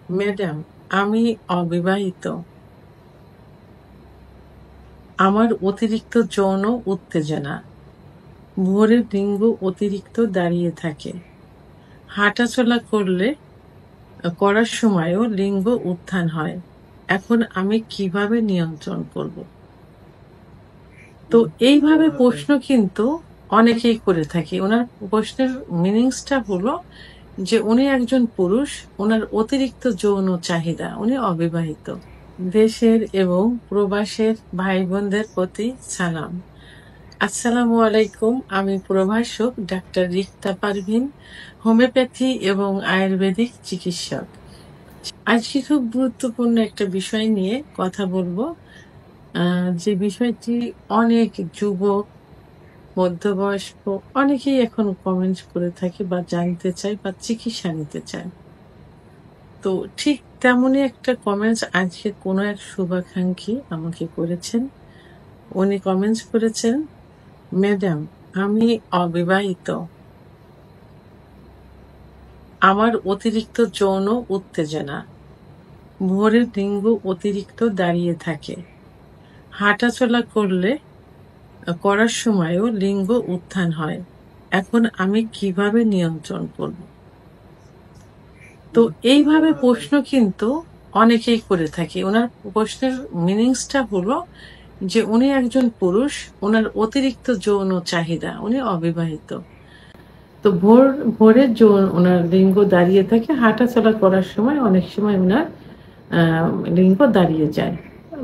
Madam, আমি অবিবাহিত। আমার অতিরিক্ত যৌন উত্তেজনা। ভোরের লিঙ্গ অতিরিক্ত দাঁড়িয়ে থাকে। হাঁটাচলা করার সময়ও লিঙ্গ উত্থান হয়। এখন আমি কিভাবে নিয়ন্ত্রণ করব? তো এইভাবে প্রশ্ন কিন্তু অনেকেই করে থাকে। ওনার প্রশ্নের মিনিংসটা হলো যে উনি একজন পুরুষ, ওনার অতিরিক্ত যৌন চাহিদা, উনি অবিবাহিত। দেশের এবং প্রবাসের ভাই বোনদের প্রতি সালাম। আসসালামু আলাইকুম। আমি প্রভাষক ডাক্তার রিক্তা পারভিন, হোমিওপ্যাথি এবং আয়ুর্বেদিক চিকিৎসক। আজকে খুব গুরুত্বপূর্ণ একটা বিষয় নিয়ে কথা বলবো, যে বিষয়টি অনেক যুবক, মধ্যবয়স্ক অনেকেই এখন কমেন্ট করে থাকে বা জানতে চায় বা চিকিৎসা নিতে চায়। তো ঠিক তেমনই একটা কমেন্টস আজকে কোনো এক শুভাকাঙ্ক্ষী আমাকে করেছেন। উনি কমেন্টস করেছেন, ম্যাডাম, আমি অবিবাহিত। আমার অতিরিক্ত যৌন উত্তেজনা। ভোরের লিঙ্গ অতিরিক্ত দাঁড়িয়ে থাকে। হাঁটাচলা করার সময়ও লিঙ্গ উত্থান হয়। এখন আমি কিভাবে নিয়ন্ত্রণ করব? তো এইভাবে প্রশ্ন কিন্তু অনেকেই করে থাকে। ওনার প্রশ্নের মিনিংসটা হলো যে উনি একজন পুরুষ, ওনার অতিরিক্ত যৌন চাহিদা, উনি অবিবাহিত। তো ভোরের ওনার লিঙ্গ দাঁড়িয়ে থাকে। হাঁটাচলা করার সময় অনেক সময় ওনার লিঙ্গ দাঁড়িয়ে যায়।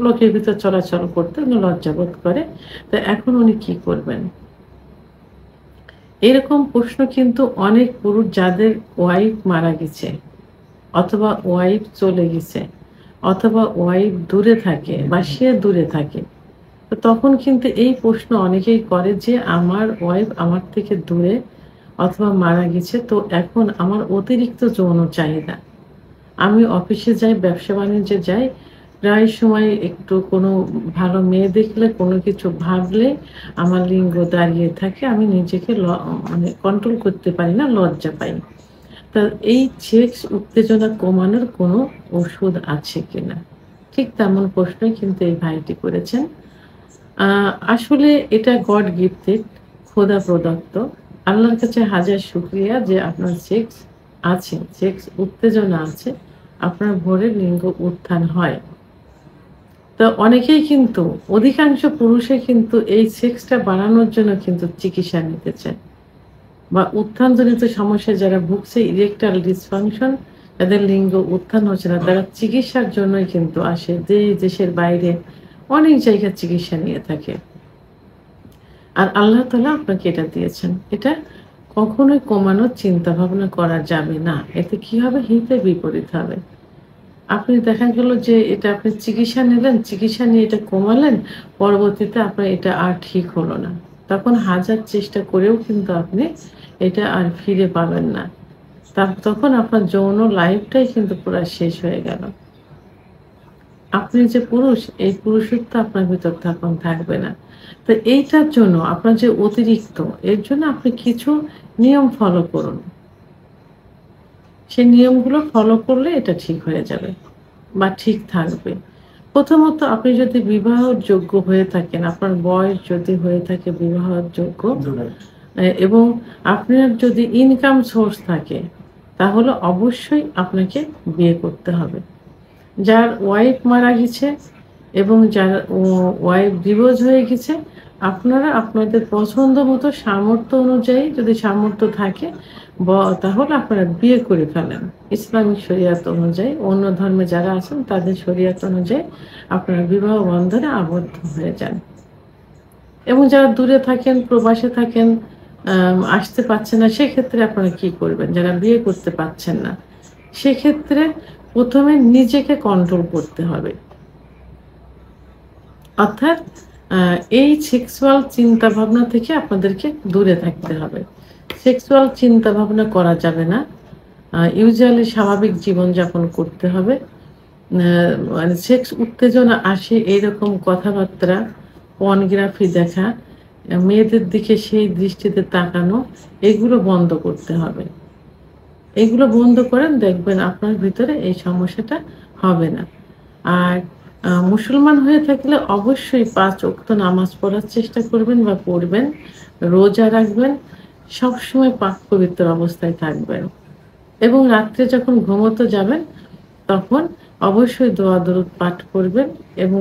লোকের ভিতর চলাচল করতে উনি লজ্জাবোধ করে। তো এখন উনি কি করবেন? এরকম প্রশ্ন কিন্তু অনেক পুরুষ যাদের ওয়াইফ মারা গেছে, অথবা ওয়াইফ চলে গেছে, অথবা ওয়াইফ দূরে থাকে বা সে দূরে থাকে, তো তখন কিন্তু এই প্রশ্ন অনেকেই করে যে আমার ওয়াইফ আমার থেকে দূরে অথবা মারা গেছে, তো এখন আমার অতিরিক্ত যৌন চাহিদা। আমি অফিসে যাই, ব্যবসা বাণিজ্যে যাই, প্রায় সময় একটু কোনো ভালো মেয়ে দেখলে, কোনো কিছু ভাবলে আমার লিঙ্গ দাঁড়িয়ে থাকে। আমি নিজেকে মানে কন্ট্রোল করতে পারি না, লজ্জা পাই। তা এই সেক্স উত্তেজনা কমানোর কোনো ওষুধ আছে কিনা? ঠিক তেমন প্রশ্নই কিন্তু এই ভাইটি করেছেন। আসলে এটা গড গিফটেড, খোদা প্রদত্ত। আল্লাহর কাছে হাজার শুকরিয়া যে আপনার সেক্স আছে, সেক্স উত্তেজনা আছে, আপনার ভোরে লিঙ্গ উত্থান হয়। তো অনেকেই কিন্তু, অধিকাংশ পুরুষে কিন্তু এই সেক্সটা বাড়ানোর জন্য কিন্তু চিকিৎসা নিতে চায়, বা উত্থানজনিত সমস্যায় যারা ভুগছে, ইরেকটাইল ডিসফাংশন, যাদের লিঙ্গ উত্থান হচ্ছে না, তারা চিকিৎসার জন্যই কিন্তু আসে। দেশের বাইরে অনেক জায়গায় চিকিৎসা নিয়ে থাকে। আর আল্লাহ তাআলা আপনাকে এটা দিয়েছেন, এটা কখনোই কমানোর চিন্তা ভাবনা করা যাবে না। এতে কি হবে? হিতে বিপরীত হবে। আপনি দেখা গেল যে এটা আপনি চিকিৎসা নিলেন, চিকিৎসা নিয়ে এটা কমালেন, পরবর্তীতে আপনার এটা আর ঠিক হলো না। তখন হাজার চেষ্টা করেও কিন্তু আপনি এটা আর ফিরে পাবেন না। তখন আপনার যৌন লাইফটাই কিন্তু পুরা শেষ হয়ে গেল। আপনি যে পুরুষ, এই পুরুষত্ব আপনার ভিতর তখন থাকবে না। তো এইটার জন্য আপনার যে অতিরিক্ত, এর জন্য আপনি কিছু নিয়ম ফলো করুন। সেই নিয়মগুলো ফলো করলে এটা ঠিক হয়ে যাবে বা ঠিক থাকবে। প্রথমত, আপনি যদি বিবাহের যোগ্য হয়ে থাকেন, আপনার বয়স যদি হয়ে থাকে বিবাহের যোগ্য, এবং আপনার যদি ইনকাম সোর্স থাকে, তাহলে অবশ্যই আপনাকে বিয়ে করতে হবে। যার ওয়াইফ মারা গেছে এবং যার ওয়াইফ ডিভোর্স হয়ে গেছে, আপনারা আপনাদের পছন্দ মতো সামর্থ্য অনুযায়ী, যদি সামর্থ্য থাকে, তাহলে আপনারা বিয়ে করে ফেলেন। ইসলামিক শরিয়াত অনুযায়ী, অন্য ধর্মে যারা আছেন তাদের শরিয়াত অনুযায়ী আপনারা বিবাহ বন্ধনে আবদ্ধ হয়ে যান। এবং যারা দূরে থাকেন, প্রবাসে থাকেন, আসতে পারছেন না, সেক্ষেত্রে আপনারা কি করবেন? যারা বিয়ে করতে পারছেন না, সেক্ষেত্রে প্রথমে নিজেকে কন্ট্রোল করতে হবে। অর্থাৎ এই সেক্সুয়াল চিন্তা ভাবনা থেকে আপনাদেরকে দূরে থাকতে হবে। সেক্সুয়াল চিন্তা ভাবনা করা যাবে না। ইউজুয়ালি স্বাভাবিক জীবনযাপন করতে হবে। মানে সেক্স উত্তেজনা আসে এইরকম কথাবার্তা, পর্নোগ্রাফি দেখা, মেয়েদের দিকে সেই দৃষ্টিতে তাকানো, এগুলো বন্ধ করতে হবে। এগুলো বন্ধ করেন, দেখবেন আপনার ভিতরে এই সমস্যাটা হবে না। আর মুসলমান হয়ে থাকলে অবশ্যই 5 ওয়াক্ত নামাজ পড়ার চেষ্টা করবেন বা পড়বেন, রোজা রাখবেন, সবসময় পাক পবিত্র অবস্থায় থাকবেন এবং রাত্রে যখন ঘুমোতে যাবেন তখন অবশ্যই দোয়া দরুদ পাঠ করবেন এবং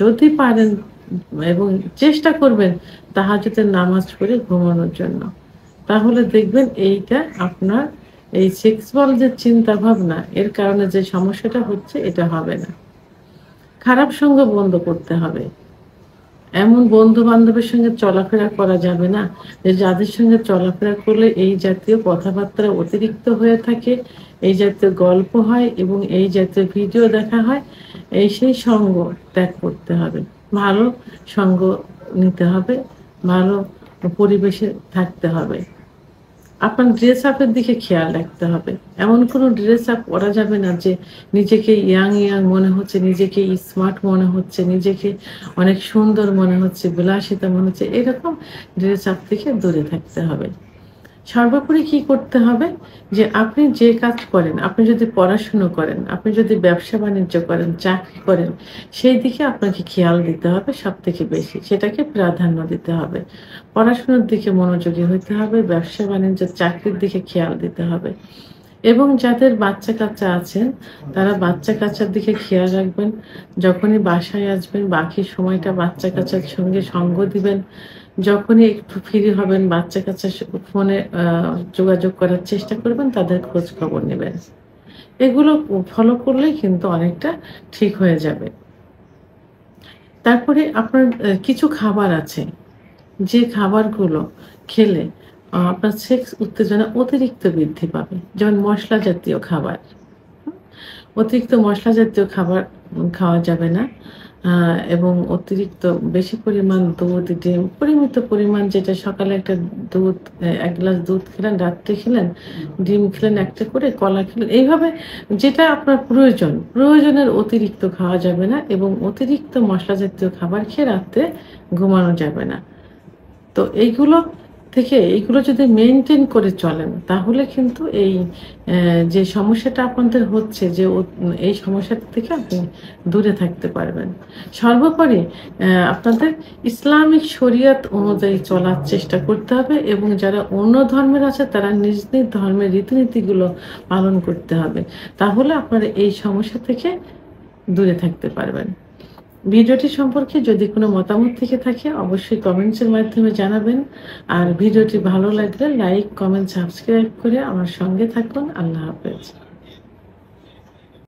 যদি পারেন এবং চেষ্টা করবেন তাহাজ্জুদের নামাজ পড়ে ঘুমানোর জন্য। তাহলে দেখবেন এইটা আপনার এই সেক্সুয়াল যে চিন্তা ভাবনা এর কারণে যে সমস্যাটা হচ্ছে এটা হবে না। খারাপ সঙ্গ বন্ধ করতে হবে। এমন বন্ধু বান্ধবের সঙ্গে চলাফেরা করা যাবে না যে যাদের সঙ্গে চলাফেরা করলে এই জাতীয় কথাবার্তা অতিরিক্ত হয়ে থাকে, এই জাতীয় গল্প হয় এবং এই জাতীয় ভিডিও দেখা হয়। সেই সঙ্গ ত্যাগ করতে হবে, ভালো সঙ্গ নিতে হবে, ভালো পরিবেশে থাকতে হবে। আপনার ড্রেস আপের দিকে খেয়াল রাখতে হবে। এমন কোনো ড্রেস আপ করা যাবে না যে নিজেকে ইয়াং ইয়াং মনে হচ্ছে, নিজেকে স্মার্ট মনে হচ্ছে, নিজেকে অনেক সুন্দর মনে হচ্ছে, বিলাসিতা মনে হচ্ছে, এরকম ড্রেস আপ থেকে দূরে থাকতে হবে। সর্বোপরি কি করতে হবে, যে আপনি যে কাজ করেন, আপনি যদি পড়াশুনো করেন, আপনি যদি ব্যবসা বাণিজ্য করেন, চাকরি করেন, সেই দিকে আপনাকে খেয়াল দিতে হবে সব থেকে বেশি, সেটাকে প্রাধান্য দিতে হবে। পড়াশোনার দিকে মনোযোগী হতে হবে, ব্যবসা বাণিজ্য চাকরির দিকে খেয়াল দিতে হবে। এবং যাদের বাচ্চা কাচ্চা আছেন তারা বাচ্চা কাচ্চার দিকে খেয়াল রাখবেন। যখনই বাসায় আসবেন বাকি সময়টা বাচ্চা কাচ্চার সঙ্গে সঙ্গ দিবেন। যখনই একটু ফ্রি হবেন বাচ্চা কাচ্চার ফোনে যোগাযোগ করার চেষ্টা করবেন, তাদের খোঁজ খবর নেবেন। এগুলো ফলো করলেই কিন্তু অনেকটা ঠিক হয়ে যাবে। তারপরে আপনার কিছু খাবার আছে যে খাবারগুলো খেলে আপনার সেক্স উত্তেজনা অতিরিক্ত বৃদ্ধি পাবে, যেমন মশলা জাতীয় খাবার। অতিরিক্ত মশলা জাতীয় খাবার খাওয়া যাবে না এবং অতিরিক্ত বেশি পরিমাণ দুধ, ডিম, পরিমিত পরিমাণ, যেটা সকালে একটা দুধ, 1 গ্লাস দুধ খেলেন, রাত্রে খেলেন, ডিম খেলেন একটা করে, কলা খেলেন, এইভাবে যেটা আপনার প্রয়োজনের অতিরিক্ত খাওয়া যাবে না এবং অতিরিক্ত মশলা জাতীয় খাবার খেয়ে রাত্রে ঘুমানো যাবে না। তো এইগুলো যদি মেনটেন করে চলেন তাহলে কিন্তু এই যে সমস্যাটা আপনাদের হচ্ছে, যে এই সমস্যাটা থেকে আপনি দূরে থাকতে পারবেন। সর্বোপরি আপনাদের ইসলামিক শরিয়ত অনুযায়ী চলার চেষ্টা করতে হবে এবং যারা অন্য ধর্মের আছে তারা নিজ নিজ ধর্মের রীতিনীতিগুলো পালন করতে হবে। তাহলে আপনারা এই সমস্যা থেকে দূরে থাকতে পারবেন। ভিডিওটি সম্পর্কে যদি কোনো মতামত থেকে থাকে অবশ্যই কমেন্টসের মাধ্যমে জানাবেন। আর ভিডিওটি ভালো লাগলে লাইক, কমেন্ট, সাবস্ক্রাইব করে আমার সঙ্গে থাকুন। আল্লাহ হাফেজ।